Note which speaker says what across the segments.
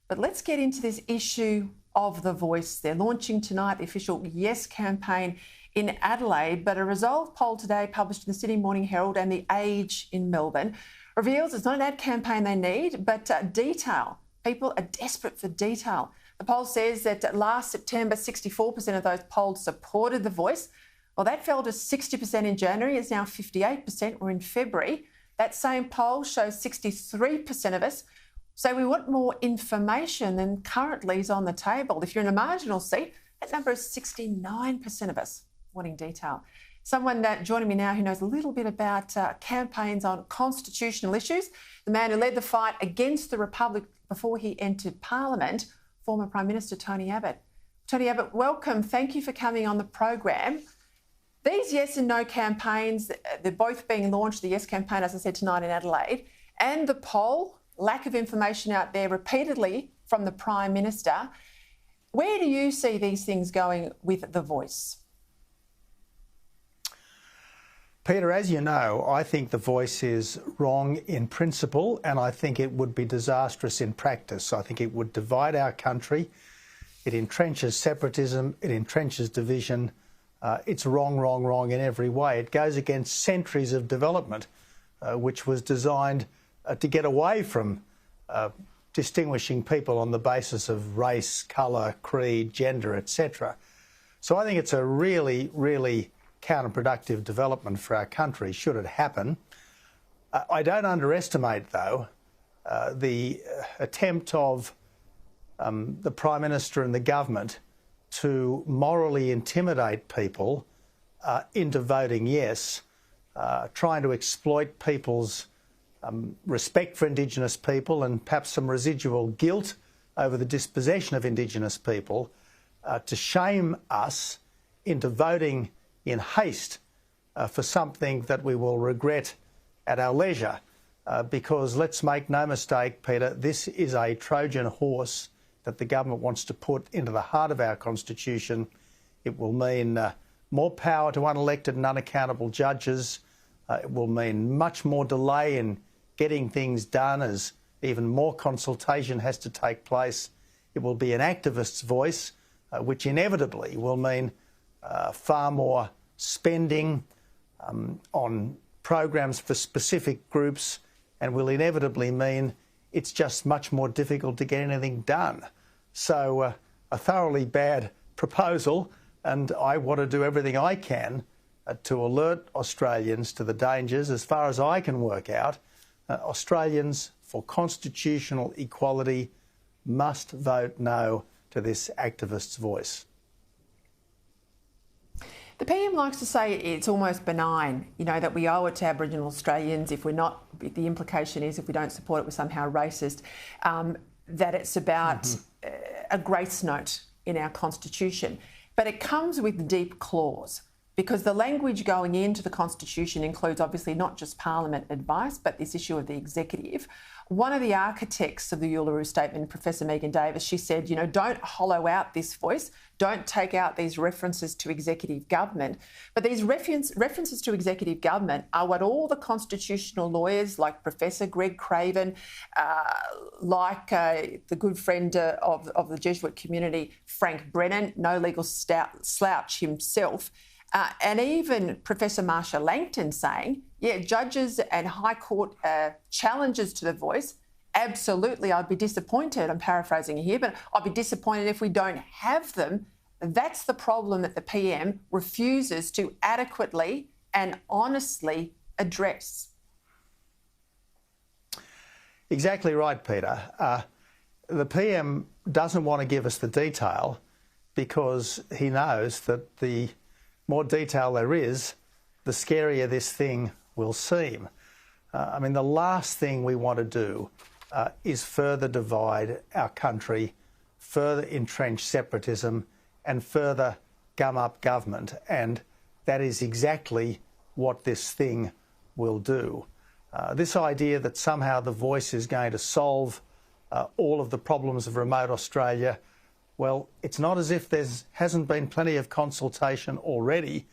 Speaker 1: But let's get into this issue of the voice. They're launching tonight the official Yes campaign in Adelaide, but a Resolve poll today published in the Sydney Morning Herald and The Age in Melbourne reveals it's not an ad campaign they need, but detail. People are desperate for detail. The poll says that last September, 64% of those polled supported the voice. Well, that fell to 60% in January. It's now 58%. We're in February. That same poll shows 63% of us say we want more information than currently is on the table. If you're in a marginal seat, that number is 69% of us wanting detail. Someone joining me now who knows a little bit about campaigns on constitutional issues, the man who led the fight against the Republic before he entered Parliament, former Prime Minister Tony Abbott. Tony Abbott, welcome. Thank you for coming on the program. These yes and no campaigns, they're both being launched, the yes campaign, as I said, tonight in Adelaide, and the poll, lack of information out there repeatedly from the Prime Minister. Where do you see these things going with the voice?
Speaker 2: Peter, as you know, I think the voice is wrong in principle, and I think it would be disastrous in practice. I think it would divide our country. It entrenches separatism, it entrenches division. It's wrong in every way. It goes against centuries of development, which was designed to get away from distinguishing people on the basis of race, colour, creed, gender, etc. So I think it's a really counterproductive development for our country, should it happen. I don't underestimate, though, the attempt of the Prime Minister and the government to morally intimidate people into voting yes, trying to exploit people's respect for Indigenous people and perhaps some residual guilt over the dispossession of Indigenous people to shame us into voting in haste for something that we will regret at our leisure. Because let's make no mistake, Peter, this is a Trojan horse that the government wants to put into the heart of our Constitution. It will mean more power to unelected and unaccountable judges. It will mean much more delay in getting things done as even more consultation has to take place. It will be an activist's voice, which inevitably will mean far more spending on programs for specific groups, and will inevitably mean it's just much more difficult to get anything done. So a thoroughly bad proposal, and I want to do everything I can to alert Australians to the dangers. As far as I can work out, Australians for constitutional equality must vote no to this activist's voice.
Speaker 1: The PM likes to say it's almost benign, you know, that we owe it to Aboriginal Australians if we're not, the implication is if we don't support it, we're somehow racist, that it's about a grace note in our Constitution. But it comes with deep clause, because the language going into the Constitution includes obviously not just Parliament advice, but this issue of the executive. One of the architects of the Uluru Statement, Professor Megan Davis, she said, you know, don't hollow out this voice, don't take out these references to executive government. But these references to executive government are what all the constitutional lawyers like Professor Greg Craven, like the good friend of the Jesuit community, Frank Brennan, no legal slouch himself, and even Professor Marsha Langton saying, yeah, judges and High Court challenges to the voice, absolutely, I'd be disappointed, I'm paraphrasing here, but I'd be disappointed if we don't have them. That's the problem that the PM refuses to adequately and honestly address.
Speaker 2: Exactly right, Peter. The PM doesn't want to give us the detail because he knows that the more detail there is, the scarier this thing will seem. I mean, the last thing we want to do is further divide our country, further entrench separatism and further gum up government. And that is exactly what this thing will do. This idea that somehow the voice is going to solve all of the problems of remote Australia, well, it's not as if there hasn't been plenty of consultation already,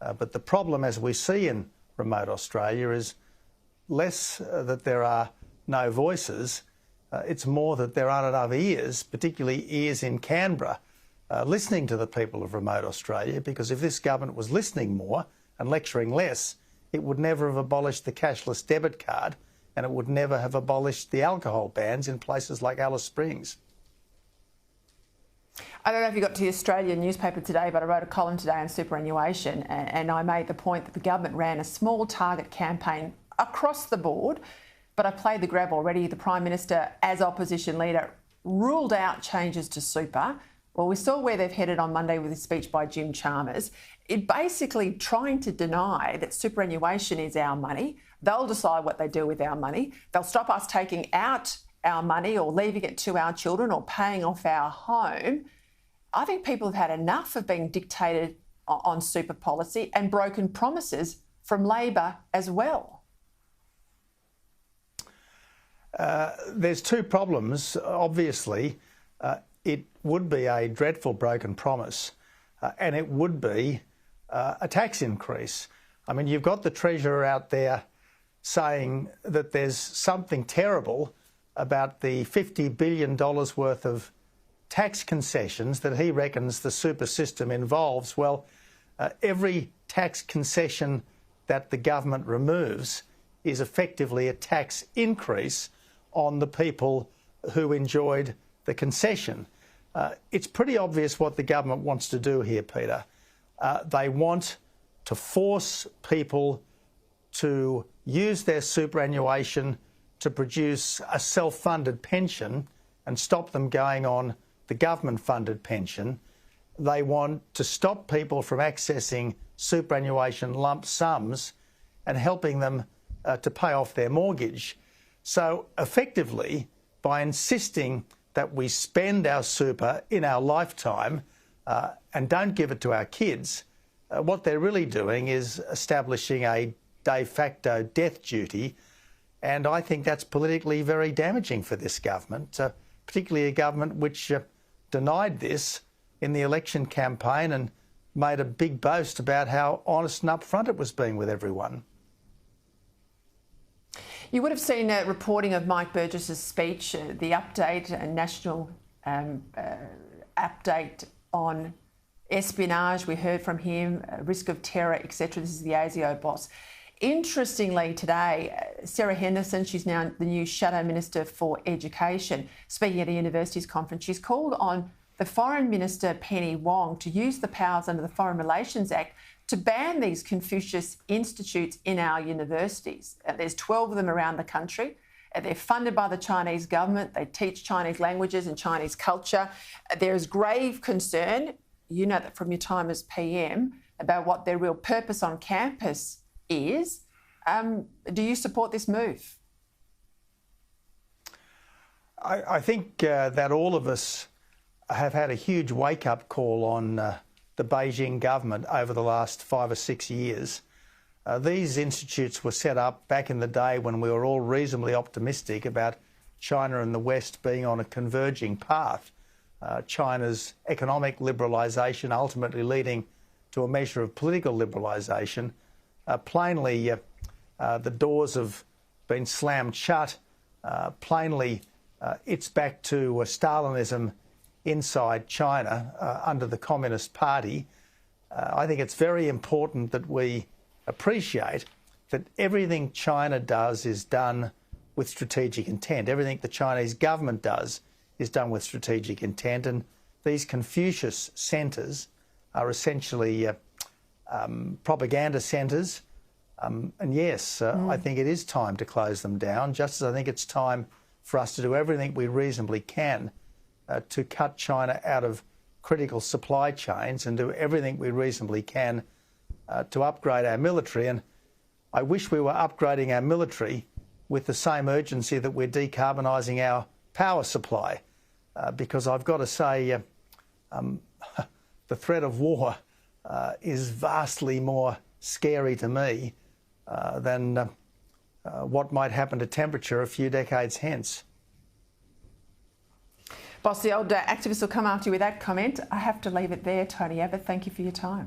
Speaker 2: but the problem, as we see in remote Australia, is less that there are no voices. It's more that there aren't enough ears, particularly ears in Canberra, listening to the people of remote Australia, because if this government was listening more and lecturing less, it would never have abolished the cashless debit card, and it would never have abolished the alcohol bans in places like Alice Springs.
Speaker 1: I don't know if you got to the Australian newspaper today, but I wrote a column today on superannuation, and I made the point that the government ran a small target campaign across the board, but I played the grab already. The Prime Minister, as opposition leader, ruled out changes to super. Well, we saw where they've headed on Monday with a speech by Jim Chalmers. It basically trying to deny that superannuation is our money. They'll decide what they do with our money. They'll stop us taking out our money or leaving it to our children or paying off our home. I think people have had enough of being dictated on super policy and broken promises from Labor as well.
Speaker 2: There's two problems. Obviously, it would be a dreadful broken promise, and it would be a tax increase. I mean, you've got the Treasurer out there saying that there's something terrible about the $50 billion worth of tax concessions that he reckons the super system involves. Well, every tax concession that the government removes is effectively a tax increase on the people who enjoyed the concession. It's pretty obvious what the government wants to do here, Peter. They want to force people to use their superannuation to produce a self-funded pension and stop them going on the government-funded pension. They want to stop people from accessing superannuation lump sums and helping them to pay off their mortgage. So effectively, by insisting that we spend our super in our lifetime and don't give it to our kids, what they're really doing is establishing a de facto death duty, and I think that's politically very damaging for this government, particularly a government which denied this in the election campaign and made a big boast about how honest and upfront it was being with everyone.
Speaker 1: You would have seen a reporting of Mike Burgess's speech, the update, a national update on espionage. We heard from him, risk of terror, etc. This is the ASIO boss. Interestingly today, Sarah Henderson, she's now the new Shadow Minister for Education, speaking at a universities conference, she's called on the Foreign Minister Penny Wong to use the powers under the Foreign Relations Act to ban these Confucius institutes in our universities. There's 12 of them around the country. They're funded by the Chinese government. They teach Chinese languages and Chinese culture. There is grave concern, you know that from your time as PM, about what their real purpose on campus is. Do you support this move?
Speaker 2: I think that all of us have had a huge wake-up call on the Beijing government over the last 5 or 6 years. These institutes were set up back in the day when we were all reasonably optimistic about China and the West being on a converging path. China's economic liberalisation ultimately leading to a measure of political liberalisation. Plainly, the doors have been slammed shut. Plainly, it's back to Stalinism inside China under the Communist Party. I think it's very important that we appreciate that everything China does is done with strategic intent. Everything the Chinese government does is done with strategic intent, and these Confucius centres are essentially propaganda centres. And yes, I think it is time to close them down, just as I think it's time for us to do everything we reasonably can to cut China out of critical supply chains and do everything we reasonably can to upgrade our military. And I wish we were upgrading our military with the same urgency that we're decarbonising our power supply, because I've got to say the threat of war is vastly more scary to me than what might happen to temperature a few decades hence.
Speaker 1: Boss, the old activist will come after you with that comment. I have to leave it there. Tony Abbott, thank you for your time.